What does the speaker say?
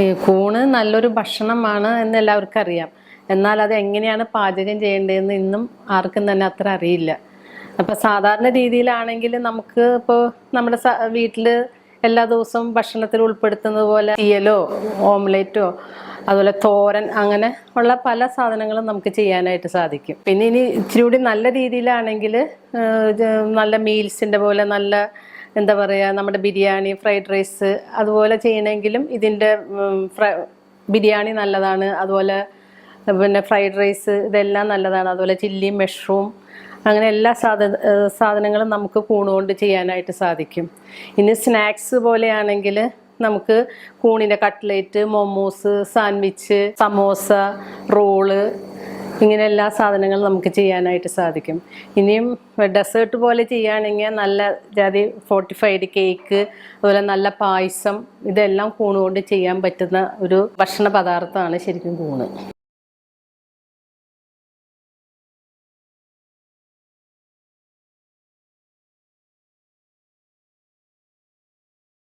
ഈ കൂണ് നല്ലൊരു ഭക്ഷണമാണ് എന്ന് എല്ലാവർക്കും അറിയാം. എന്നാൽ അത് എങ്ങനെയാണ് പാചകം ചെയ്യേണ്ടതെന്ന് ഇന്നും ആർക്കും തന്നെ അത്ര അറിയില്ല. അപ്പോൾ സാധാരണ രീതിയിലാണെങ്കിൽ നമുക്ക് ഇപ്പോൾ നമ്മുടെ വീട്ടിൽ എല്ലാ ദിവസവും ഭക്ഷണത്തിൽ ഉൾപ്പെടുത്തുന്നത് പോലെ തീയലോ ഓംലെറ്റോ അതുപോലെ തോരൻ അങ്ങനെ ഉള്ള പല സാധനങ്ങളും നമുക്ക് ചെയ്യാനായിട്ട് സാധിക്കും. പിന്നെ ഇനി ഇച്ചിരി കൂടി നല്ല രീതിയിലാണെങ്കിൽ നല്ല മീൽസിൻ്റെ പോലെ നല്ല എന്താ പറയുക, നമ്മുടെ ബിരിയാണി, ഫ്രൈഡ് റൈസ് അതുപോലെ ചെയ്യണമെങ്കിലും ഇതിൻ്റെ ബിരിയാണി നല്ലതാണ്. അതുപോലെ പിന്നെ ഫ്രൈഡ് റൈസ് ഇതെല്ലാം നല്ലതാണ്. അതുപോലെ ചില്ലി, മഷ്റൂം അങ്ങനെ എല്ലാ സാധനങ്ങളും നമുക്ക് കൂണുകൊണ്ട് ചെയ്യാനായിട്ട് സാധിക്കും. ഇനി സ്നാക്സ് പോലെയാണെങ്കിൽ നമുക്ക് കൂണിൻ്റെ cutlet, momos, sandwich, samosa, roll ഇങ്ങനെ എല്ലാ സാധനങ്ങളും നമുക്ക് ചെയ്യാനായിട്ട് സാധിക്കും. ഇനിയും ഡെസേർട്ട് പോലെ ചെയ്യുകയാണെങ്കിൽ നല്ല ജാതി ഫോർട്ടിഫൈഡ് കേക്ക്, അതുപോലെ നല്ല പായസം, ഇതെല്ലാം കൂണുകൊണ്ട് ചെയ്യാൻ പറ്റുന്ന ഒരു ഭക്ഷണ പദാർത്ഥമാണ് ശരിക്കും കൂണ്.